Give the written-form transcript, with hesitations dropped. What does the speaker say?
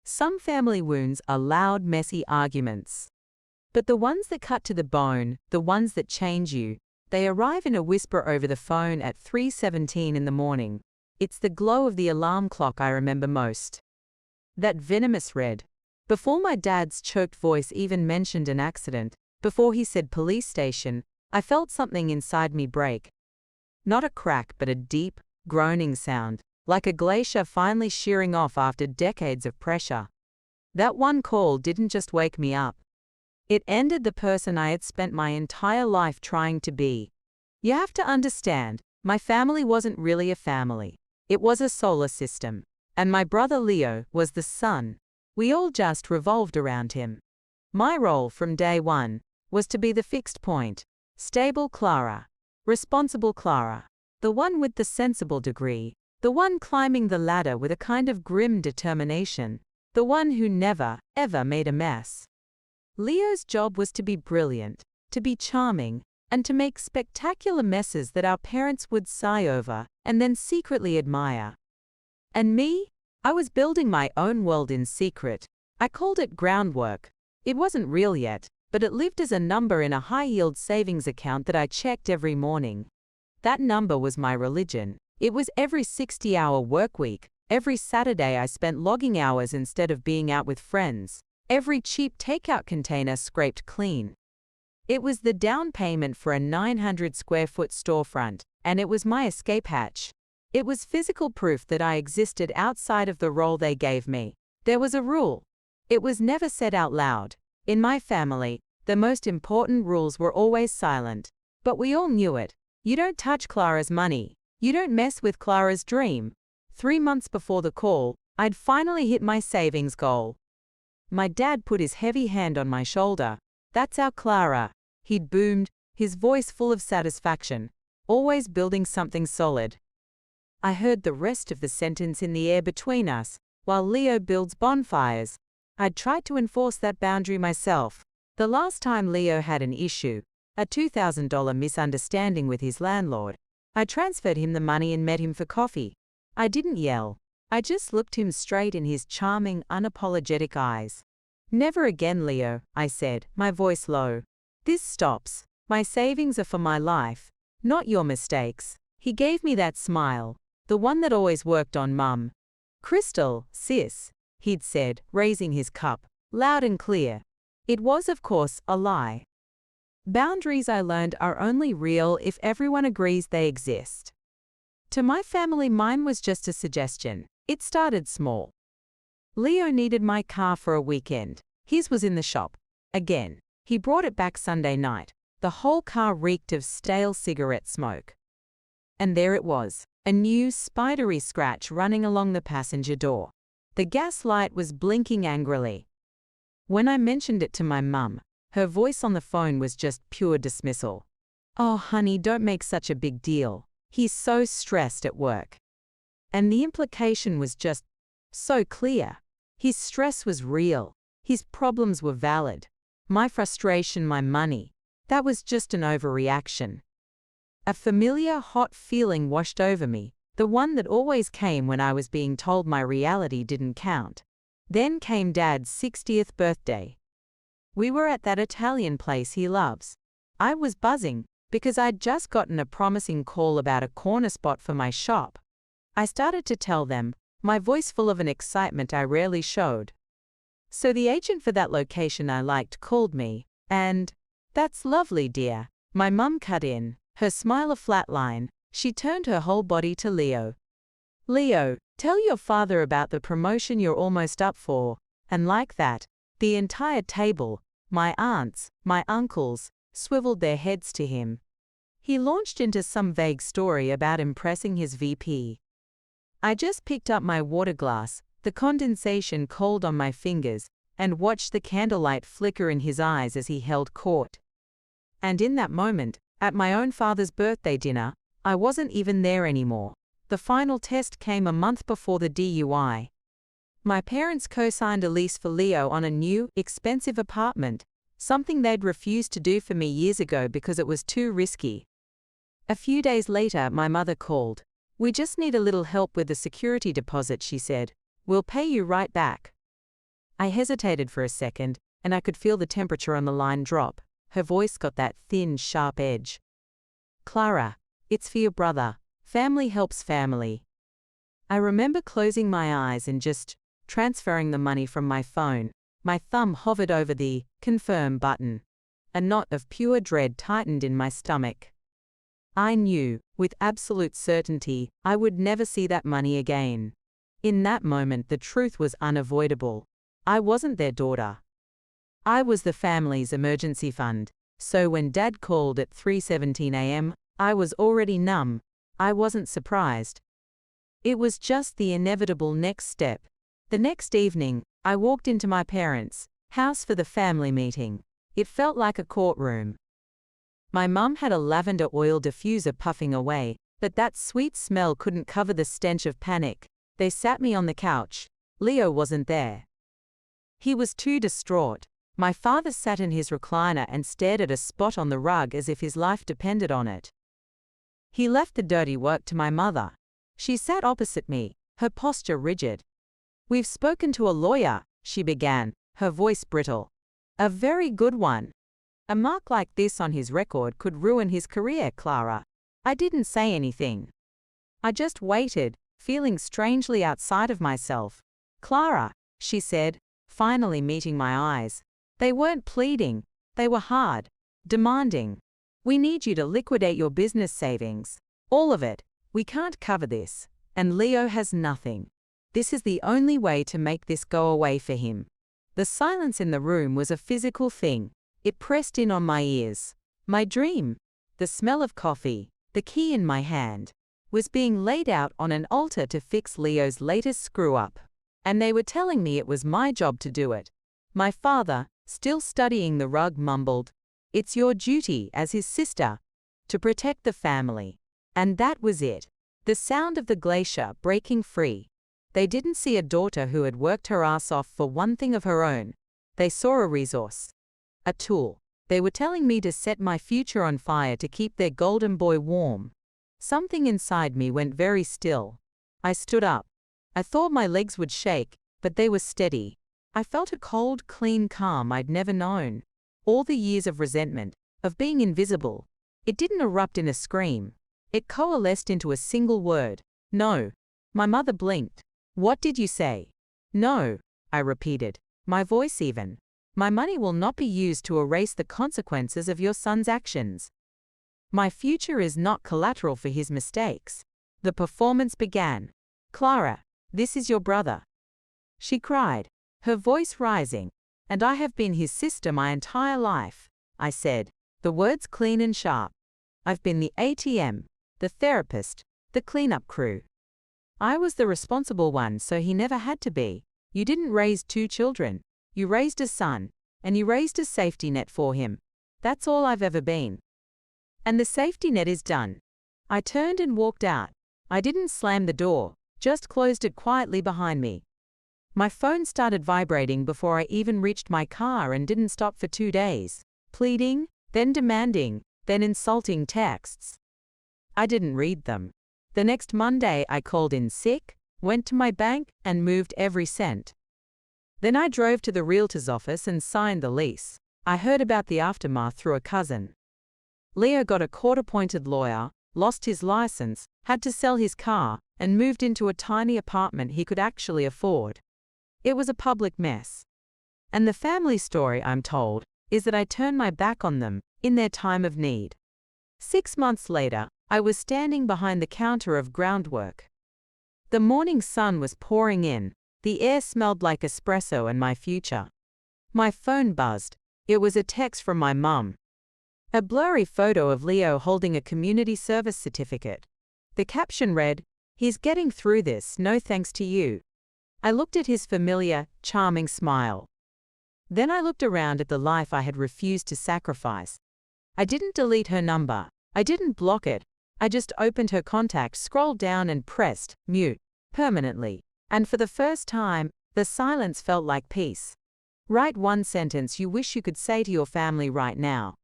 Some family wounds are loud, messy arguments. But the ones that cut to the bone, the ones that change you, they arrive in a whisper over the phone at 3:17 in the morning. It's the glow of the alarm clock I remember most. That venomous red. Before my dad's choked voice even mentioned an accident, before he said police station, I felt something inside me break. Not a crack, but a deep, groaning sound, like a glacier finally shearing off after decades of pressure. That one call didn't just wake me up. It ended the person I had spent my entire life trying to be. You have to understand, my family wasn't really a family. It was a solar system. And my brother Leo was the sun. We all just revolved around him. My role from day one was to be the fixed point, stable Clara, responsible Clara, the one with the sensible degree, the one climbing the ladder with a kind of grim determination, the one who never, ever made a mess. Leo's job was to be brilliant, to be charming, and to make spectacular messes that our parents would sigh over and then secretly admire. And me? I was building my own world in secret. I called it Groundwork. It wasn't real yet, but it lived as a number in a high-yield savings account that I checked every morning. That number was my religion. It was every 60-hour work week. Every Saturday I spent logging hours instead of being out with friends. Every cheap takeout container scraped clean. It was the down payment for a 900-square-foot storefront, and it was my escape hatch. It was physical proof that I existed outside of the role they gave me. There was a rule. It was never said out loud. In my family, the most important rules were always silent. But we all knew it. You don't touch Clara's money. You don't mess with Clara's dream. 3 months before the call, I'd finally hit my savings goal. My dad put his heavy hand on my shoulder. "That's our Clara," he'd boomed, his voice full of satisfaction, always building something solid. I heard the rest of the sentence in the air between us, while Leo builds bonfires. I'd tried to enforce that boundary myself. The last time Leo had an issue, a $2,000 misunderstanding with his landlord, I transferred him the money and met him for coffee. I didn't yell. I just looked him straight in his charming, unapologetic eyes. "Never again, Leo," I said, my voice low. "This stops. My savings are for my life, not your mistakes." He gave me that smile, the one that always worked on Mum. "Crystal, sis," he'd said, raising his cup, loud and clear. It was, of course, a lie. Boundaries, I learned, are only real if everyone agrees they exist. To my family, mine was just a suggestion. It started small. Leo needed my car for a weekend. His was in the shop. Again, he brought it back Sunday night. The whole car reeked of stale cigarette smoke. And there it was, a new, spidery scratch running along the passenger door. The gas light was blinking angrily. When I mentioned it to my mum, her voice on the phone was just pure dismissal. "Oh, honey, don't make such a big deal. He's so stressed at work." And the implication was just so clear. His stress was real. His problems were valid. My frustration, my money, that was just an overreaction. A familiar, hot feeling washed over me, the one that always came when I was being told my reality didn't count. Then came Dad's 60th birthday. We were at that Italian place he loves. I was buzzing, because I'd just gotten a promising call about a corner spot for my shop. I started to tell them, my voice full of an excitement I rarely showed. So the agent for that location I liked called me, and, "That's lovely, dear," my mum cut in, her smile a flat line. She turned her whole body to Leo. "Leo, tell your father about the promotion you're almost up for." And like that, the entire table, my aunts, my uncles, swiveled their heads to him. He launched into some vague story about impressing his VP. I just picked up my water glass, the condensation cold on my fingers, and watched the candlelight flicker in his eyes as he held court. And in that moment, at my own father's birthday dinner, I wasn't even there anymore. The final test came a month before the DUI. My parents co-signed a lease for Leo on a new, expensive apartment, something they'd refused to do for me years ago because it was too risky. A few days later, my mother called. "We just need a little help with the security deposit," she said. "We'll pay you right back." I hesitated for a second, and I could feel the temperature on the line drop. Her voice got that thin, sharp edge. Clara, it's for your brother. Family helps family. I remember closing my eyes and just transferring the money from my phone. My thumb hovered over the confirm button. A knot of pure dread tightened in my stomach. I knew, with absolute certainty, I would never see that money again. In that moment, the truth was unavoidable. I wasn't their daughter. I was the family's emergency fund. So when Dad called at 3:17 a.m., I was already numb. I wasn't surprised. It was just the inevitable next step. The next evening, I walked into my parents' house for the family meeting. It felt like a courtroom. My mum had a lavender oil diffuser puffing away, but that sweet smell couldn't cover the stench of panic. They sat me on the couch. Leo wasn't there. He was too distraught. My father sat in his recliner and stared at a spot on the rug as if his life depended on it. He left the dirty work to my mother. She sat opposite me, her posture rigid. "We've spoken to a lawyer," she began, her voice brittle. "A very good one. A mark like this on his record could ruin his career, Clara." I didn't say anything. I just waited, feeling strangely outside of myself. "Clara," she said, finally meeting my eyes. They weren't pleading. They were hard, demanding. "We need you to liquidate your business savings. All of it. We can't cover this. And Leo has nothing. This is the only way to make this go away for him." The silence in the room was a physical thing. It pressed in on my ears. My dream, the smell of coffee, the key in my hand, was being laid out on an altar to fix Leo's latest screw-up. And they were telling me it was my job to do it. My father, still studying the rug, mumbled, "It's your duty as his sister to protect the family." And that was it. The sound of the glacier breaking free. They didn't see a daughter who had worked her ass off for one thing of her own. They saw a resource. A tool. They were telling me to set my future on fire to keep their golden boy warm. Something inside me went very still. I stood up. I thought my legs would shake, but they were steady. I felt a cold, clean calm I'd never known. All the years of resentment, of being invisible. It didn't erupt in a scream. It coalesced into a single word. "No." My mother blinked. "What did you say?" "No," I repeated, my voice even. "My money will not be used to erase the consequences of your son's actions. My future is not collateral for his mistakes." The performance began. "Clara, this is your brother," she cried, her voice rising. "And I have been his sister my entire life," I said, the words clean and sharp. "I've been the ATM, the therapist, the cleanup crew. I was the responsible one, so he never had to be. You didn't raise 2 children. You raised a son, and you raised a safety net for him. That's all I've ever been. And the safety net is done." I turned and walked out. I didn't slam the door, just closed it quietly behind me. My phone started vibrating before I even reached my car and didn't stop for 2 days. Pleading, then demanding, then insulting texts. I didn't read them. The next Monday I called in sick, went to my bank, and moved every cent. Then I drove to the realtor's office and signed the lease. I heard about the aftermath through a cousin. Leo got a court-appointed lawyer, lost his license, had to sell his car, and moved into a tiny apartment he could actually afford. It was a public mess. And the family story, I'm told, is that I turned my back on them in their time of need. 6 months later, I was standing behind the counter of Groundwork. The morning sun was pouring in. The air smelled like espresso and my future. My phone buzzed. It was a text from my mum. A blurry photo of Leo holding a community service certificate. The caption read, "He's getting through this, no thanks to you." I looked at his familiar, charming smile. Then I looked around at the life I had refused to sacrifice. I didn't delete her number. I didn't block it. I just opened her contact, scrolled down and pressed mute permanently. And for the first time, the silence felt like peace. Write one sentence you wish you could say to your family right now.